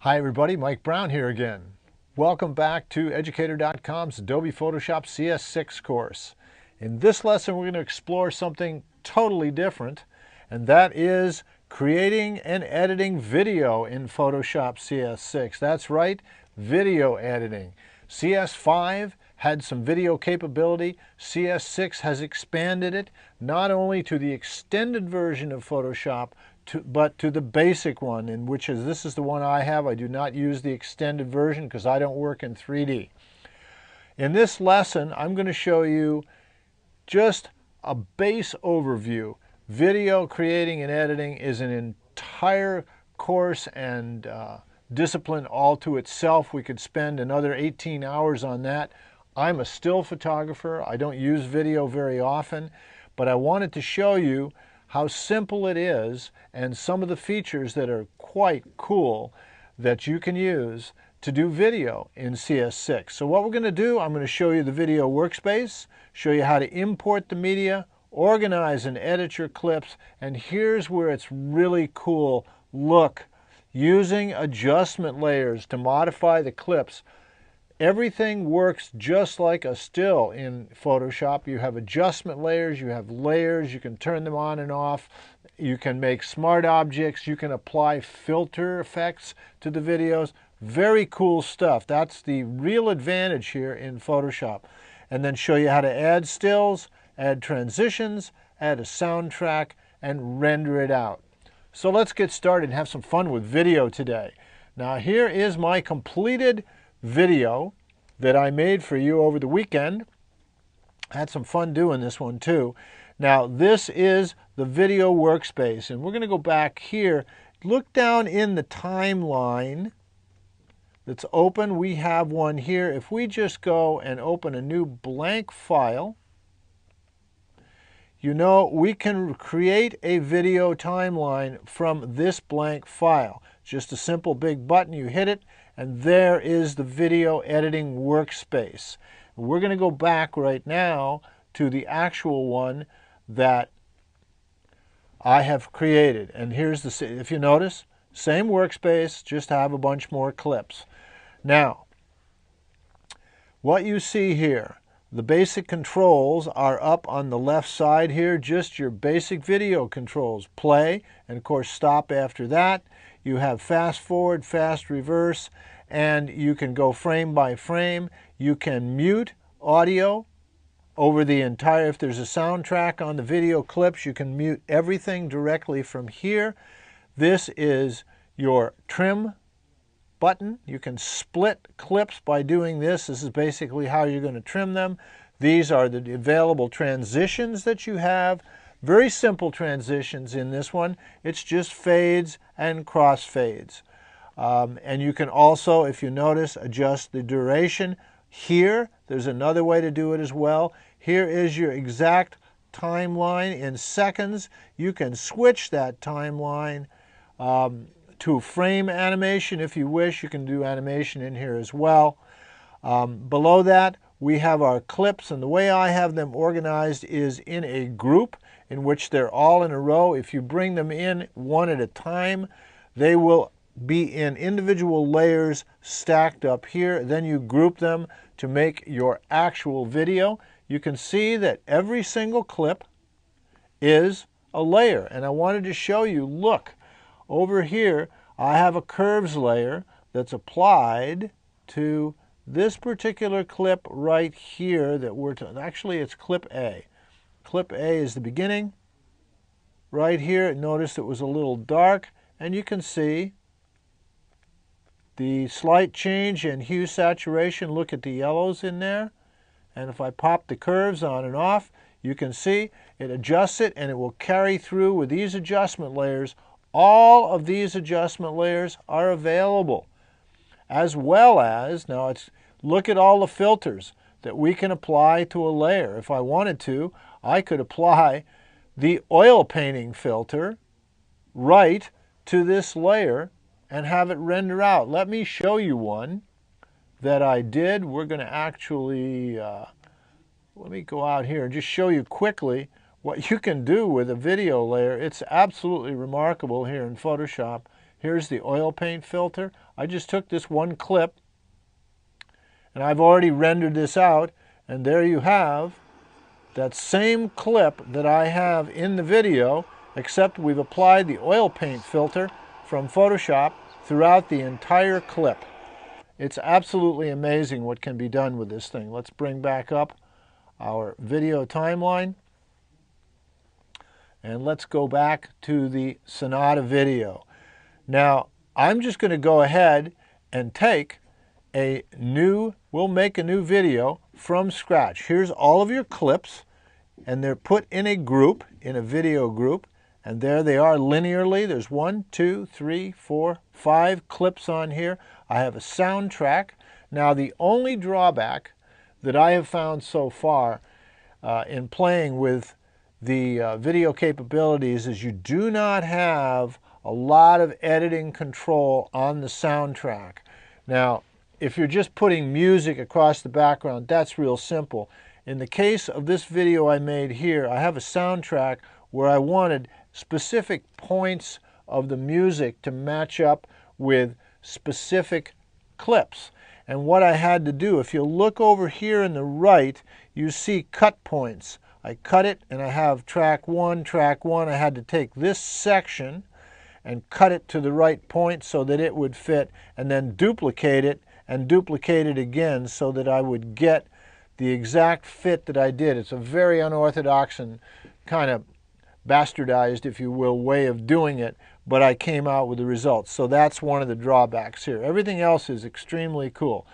Hi everybody, Mike Brown here again. Welcome back to Educator.com's Adobe Photoshop CS6 course. In this lesson we're going to explore something totally different, and that is creating and editing video in Photoshop CS6. That's right, video editing. CS5 had some video capability. CS6 has expanded it not only to the extended version of Photoshop, but to the basic one, in which this is the one I have. I do not use the extended version because I don't work in 3D. In this lesson, I'm going to show you just a base overview. Video creating and editing is an entire course and discipline all to itself. We could spend another 18 hours on that. I'm a still photographer. I don't use video very often, but I wanted to show you how simple it is and some of the features that are quite cool that you can use to do video in CS6. So what we're going to do, I'm going to show you the video workspace, show you how to import the media, organize and edit your clips, and here's where it's really cool. Look, using adjustment layers to modify the clips. Everything works just like a still in Photoshop. You have adjustment layers, you can turn them on and off, you can make smart objects, you can apply filter effects to the videos. Very cool stuff. That's the real advantage here in Photoshop. And then show you how to add stills, add transitions, add a soundtrack, and render it out. So let's get started and have some fun with video today. Now here is my completed video that I made for you over the weekend. Had some fun doing this one too. Now this is the video workspace, and we're going to go back here. Look down in the timeline that's open. We have one here. If we just go and open a new blank file, you know we can create a video timeline from this blank file. Just a simple big button, you hit it, and there is the video editing workspace. We're going to go back right now to the actual one that I have created. And here's the, if you notice, same workspace, just have a bunch more clips. Now, what you see here, the basic controls are up on the left side here, just your basic video controls. Play, and of course stop after that. You have fast forward, fast reverse, and you can go frame by frame. You can mute audio over the entire, if there's a soundtrack on the video clips, you can mute everything directly from here. This is your trim button. You can split clips by doing this. This is basically how you're going to trim them. These are the available transitions that you have. Very simple transitions in this one. It's just fades and crossfades. And you can also, if you notice, adjust the duration. Here, there's another way to do it as well. Here is your exact timeline in seconds. You can switch that timeline to frame animation if you wish. You can do animation in here as well. Below that, we have our clips, and the way I have them organized is in a group in which they're all in a row. If you bring them in one at a time, they will be in individual layers stacked up here. Then you group them to make your actual video. You can see that every single clip is a layer, and I wanted to show you, look, over here I have a curves layer that's applied to this particular clip right here that actually it's clip A. Clip A is the beginning. Right here, notice it was a little dark, and you can see the slight change in hue saturation. Look at the yellows in there. And if I pop the curves on and off, you can see it adjusts it, and it will carry through with these adjustment layers. All of these adjustment layers are available. As well as, now look at all the filters that we can apply to a layer. If I wanted to, I could apply the oil painting filter right to this layer and have it render out. Let me show you one that I did. We're going to actually, let me go out here and just show you quickly what you can do with a video layer. It's absolutely remarkable here in Photoshop. Here's the oil paint filter. I just took this one clip and I've already rendered this out, and there you have that same clip that I have in the video, except we've applied the oil paint filter from Photoshop throughout the entire clip. It's absolutely amazing what can be done with this thing. Let's bring back up our video timeline, and let's go back to the Sonata video. Now, I'm just going to go ahead and we'll make a new video from scratch. Here's all of your clips, and they're put in a group, in a video group, and there they are linearly. There's 1, 2, 3, 4, 5 clips on here. I have a soundtrack. Now, the only drawback that I have found so far in playing with the video capabilities is you do not have a lot of editing control on the soundtrack. Now, if you're just putting music across the background, that's real simple. In the case of this video I made here, I have a soundtrack where I wanted specific points of the music to match up with specific clips. And what I had to do, if you look over here in the right, you see cut points. I cut it and I have track 1. I had to take this section and cut it to the right point so that it would fit, and then duplicate it and duplicate it again so that I would get the exact fit that I did. It's a very unorthodox and kind of bastardized, if you will, way of doing it, but I came out with the results. So that's one of the drawbacks here. Everything else is extremely cool.